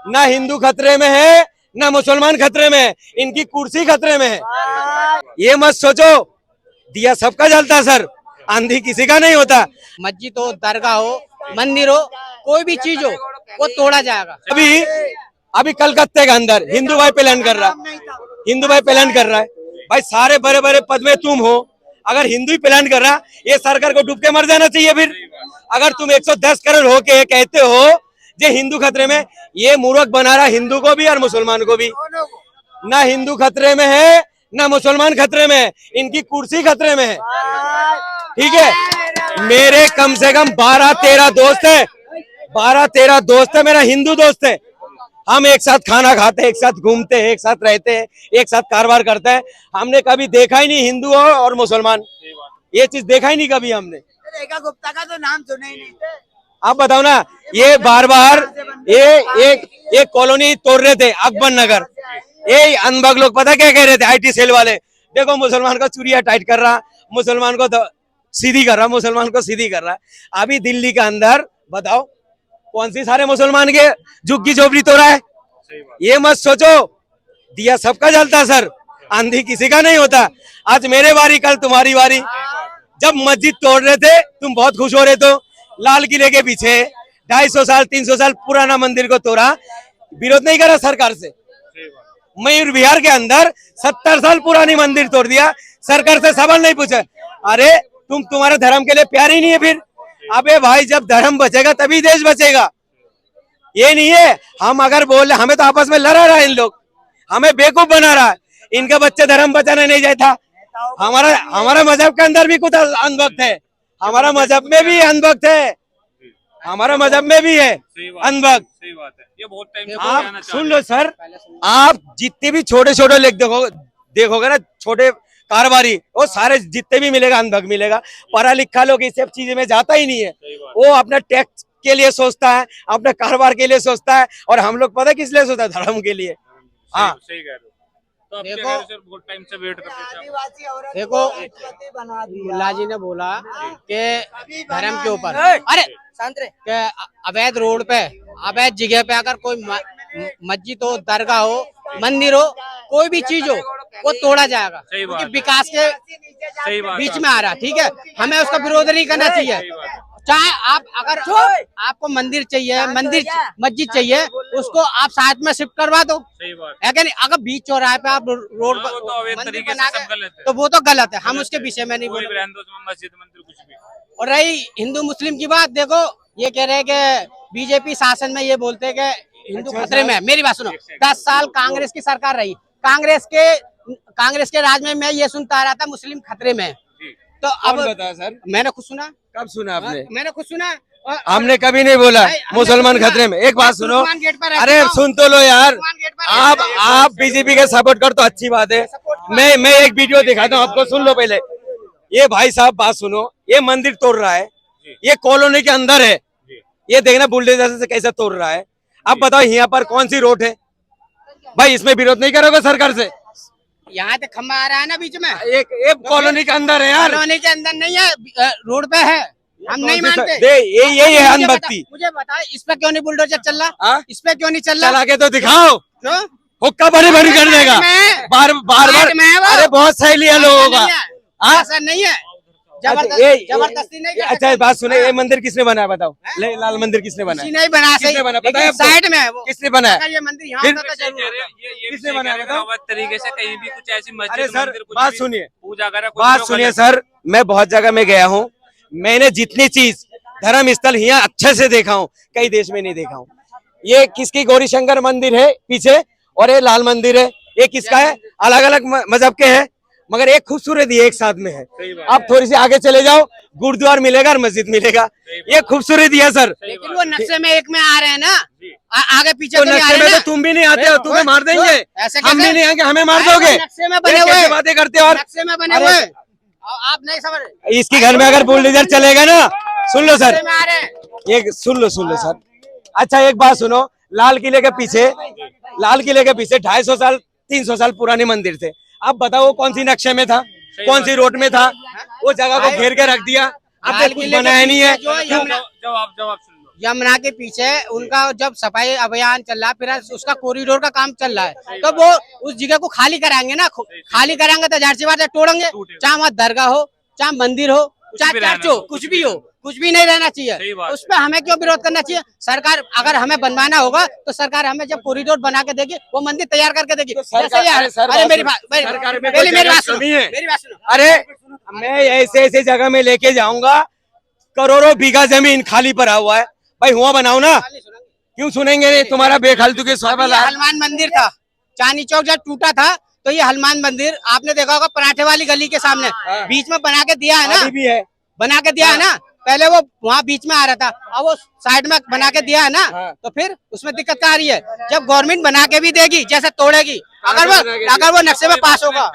ना हिंदू खतरे में है ना मुसलमान खतरे में है, इनकी कुर्सी खतरे में है। ये मत सोचो दिया सबका जलता सर, आंधी किसी का नहीं होता। मस्जिद हो, दरगाह हो, मंदिर हो, कोई भी चीज हो वो तोड़ा जाएगा। अभी कलकत्ते के अंदर हिंदू भाई प्लान कर रहा है, हिंदू भाई प्लान कर रहा है। भाई सारे बड़े बड़े पद में तुम हो, अगर हिंदू ही प्लान कर रहा, ये सरकार को डूब के मर जाना चाहिए। फिर अगर तुम 110 करोड़ हो के कहते हो जे हिंदू खतरे में, ये मूर्ख बना रहा हिंदू को भी और मुसलमान को भी। ना हिंदू खतरे में है ना मुसलमान खतरे में है, इनकी कुर्सी खतरे में है। ठीक है, मेरे कम से कम 12-13 दोस्त है, 12-13 दोस्त है, मेरा हिंदू दोस्त है। हम एक साथ खाना खाते हैं, एक साथ घूमते हैं, एक साथ रहते हैं, एक साथ कारोबार करते हैं। हमने कभी देखा ही नहीं हिंदू और मुसलमान, ये चीज देखा ही नहीं कभी हमने। रेखा गुप्ता का तो नाम सुना ही नहीं। आप बताओ ना, ये बार बार ये कॉलोनी तोड़ रहे थे अकबर नगर, ये अनबग लोग पता क्या कह रहे थे आईटी सेल वाले, देखो मुसलमान को चूड़िया टाइट कर रहा, मुसलमान को सीधी कर रहा, मुसलमान को सीधी कर रहा। अभी दिल्ली के अंदर बताओ कौन सी सारे मुसलमान के झुग्गी झोपड़ी तोड़ा है। ये मत सोचो दिया सबका जलता सर, आंधी किसी का नहीं होता। आज मेरे बारी कल तुम्हारी बारी। जब मस्जिद तोड़ रहे थे तुम बहुत खुश हो रहे, तो लाल किले के पीछे 250 साल 300 साल पुराना मंदिर को तोड़ा, विरोध नहीं करा सरकार से। मयूर विहार के अंदर 70 साल पुरानी मंदिर तोड़ दिया, सरकार से सवाल नहीं पूछा। अरे तुम्हारे धर्म के लिए प्यार ही नहीं है फिर। अबे भाई जब धर्म बचेगा तभी देश बचेगा। ये नहीं है हम अगर बोल रहे, हमें तो आपस में लड़ा रहा है इन लोग, हमें बेवकूफ बना रहा है। इनके बच्चे धर्म बचाने नहीं जाता। हमारा मजहब के अंदर भी कुछ अंधभक्त है, हमारा मजहब में भी अंधभक्त है, हमारा मजहब में भी है अंधभक्त। सही बात है, ये बहुत टाइम आप सुन लो सर, आप जितने भी छोटे छोटे लोग देखोगे ना, छोटे कारोबारी, वो सारे जितने भी मिलेगा अंधभक्त मिलेगा। पढ़ा लिखा लोग इस सब चीज में जाता ही नहीं है, वो अपना टैक्स के लिए सोचता है, अपने कारोबार के लिए सोचता है, और हम लोग पता किस लिए सोचता है, धर्म के लिए। हाँ सही कह रहे हो। तो आप देखो, क्या कह रहे हो सर, बहुत टाइम से वेट करते थे। देखो मुल्ला जी ने बोला कि धर्म के ऊपर, अरे के अवैध रोड पे, अवैध जगह पे अगर कोई मस्जिद हो, दरगाह हो, मंदिर हो, कोई भी चीज हो वो तोड़ा जाएगा, क्योंकि विकास के बीच में आ रहा है। ठीक है, हमें उसका विरोध नहीं करना चाहिए। चाहे आप अगर आपको मंदिर चाहिए, मस्जिद चाहिए, उसको आप साथ में शिफ्ट करवा दो, है क्या नहीं। अगर बीच चौराहे पे आप रोड पर मंदिर बना के, तो वो तो गलत है, हम उसके विषय में नहीं बोल रहे। मस्जिद मंदिर कुछ भी। और रही हिंदू मुस्लिम की बात, देखो ये कह रहे हैं कि बीजेपी शासन में ये बोलते हैं कि हिंदू खतरे में है। मेरी बात सुनो, 10 साल कांग्रेस की सरकार रही, कांग्रेस के राज में मैं ये सुनता आ रहा था मुस्लिम खतरे में है। तो अब बताया सर, मैंने खुद सुना। कब सुना आपने? मैंने खुद सुना। हमने कभी नहीं बोला मुसलमान खतरे में। एक बात सुनो, अरे सुन तो लो यार, आप बीजेपी के सपोर्ट कर तो अच्छी बात है। मैं एक वीडियो दिखाता हूँ आपको, सुन लो पहले। ये भाई साहब बात सुनो, ये मंदिर तोड़ रहा है, ये कॉलोनी के अंदर है, ये देखना बुलडोजर से कैसे तोड़ रहा है। अब बताओ यहाँ पर कौन सी रोड है भाई, इसमें विरोध नहीं करोगे सरकार से? यहाँ पे खम्बा आ रहा है ना बीच में, एक कॉलोनी के अंदर है यार, कॉलोनी के अंदर नहीं है, रोड पे है। हम नहीं मानते। यही है अनभक्ति। मुझे बता, इस पे क्यों नहीं बुलडोजर चल रहा? इस पे क्यों नहीं चल रहा? चला के तो दिखाओ, क्यों? हुक्का भरी भरी कर देगा बार बार। अरे बहुत सही लिया लोगों का, ऐसा नहीं है, जबरदस्ती नहीं। अच्छा बात सुने, ये मंदिर किसने बनाया बताओ? लाल मंदिर किसने बनाया? नहीं बना, किसने बनाया पता है? साइड में है वो। किसने बनाया? ये मंदिर यहाँ होता तो जरूर होता। किसने बनाया बताओ? तरीके से कहीं भी कुछ ऐसी मस्जिद, अरे सर बात सुनिए, पूजा करा, बात सुनिए सर, मैं बहुत जगह में गया हूँ, मैंने जितनी चीज धर्म स्थल यहाँ अच्छे से देखा हूँ, कई देश में नहीं देखा हूँ। ये किसकी गौरी शंकर मंदिर है पीछे, और ये लाल मंदिर है, ये किसका है? अलग अलग मजहब के हैं, मगर एक खूबसूरत ही एक साथ में है। अब थोड़ी सी आगे चले जाओ, गुरुद्वार मिलेगा और मस्जिद मिलेगा, ये खूबसूरत ही है सर। लेकिन वो नक्शे में एक में आ रहे हैं ना, आगे पीछे तो तो नहीं आ नक्शे रहे में ना। तो तुम भी नहीं आते हो, तुम्हें मार देंगे। ऐसे हम भी नहीं आएंगे, हमें मार दोगे। नक्शे में बने हुए कैसे बातें करते हो? और नक्शे में बने हुए आप नहीं समझ रहे। इसकी घर में अगर बुलडोजर चलेगा ना, सुन लो सर, नक्शे में आ रहे हैं। ये सुन लो सर। अच्छा एक बात सुनो, लाल किले के पीछे 250 साल 300 साल पुराने मंदिर थे। अब बताओ वो कौन सी नक्शे में था, कौन सी रोड में था? वो जगह को घेर के रख दिया, अब तो कुछ बनाया नहीं है। जवाब सुन लो। यमुना के पीछे उनका जब सफाई अभियान चल रहा है, फिर उसका कॉरिडोर का काम चल रहा है, तो वो उस जगह को खाली कराएंगे ना, खाली कराएंगे तो जाहिर सी बात है तोड़ेंगे, चाहे वहाँ दरगाह हो, चाहे मंदिर हो, चाहे चर्च हो, कुछ भी हो, कुछ भी नहीं रहना चाहिए। उस पर हमें क्यों विरोध करना चाहिए? सरकार अगर हमें बनवाना होगा तो सरकार हमें जब कॉरिडोर बना के देगी, वो मंदिर तैयार करके देगी। अरे मेरी बात सुनो। अरे मैं ऐसे जगह में लेके जाऊंगा, करोड़ों बीघा जमीन खाली पड़ा हुआ है भाई, हुआ बनाओ ना, क्यों सुनेंगे तुम्हारा बेखालतू के सवाल। हनुमान मंदिर था, चांदनी चौक जब टूटा था तो ये हनुमान मंदिर आपने देखा होगा पराठे वाली गली के सामने बीच में बना के दिया है ना, भी है, बना के दिया है ना। पहले वो वहाँ बीच में आ रहा था, अब वो साइड में बना के दिया है ना, तो फिर उसमें दिक्कत क्या आ रही है? जब गवर्नमेंट बना के भी देगी, जैसे तोड़ेगी, अगर वो नक्शे में पास होगा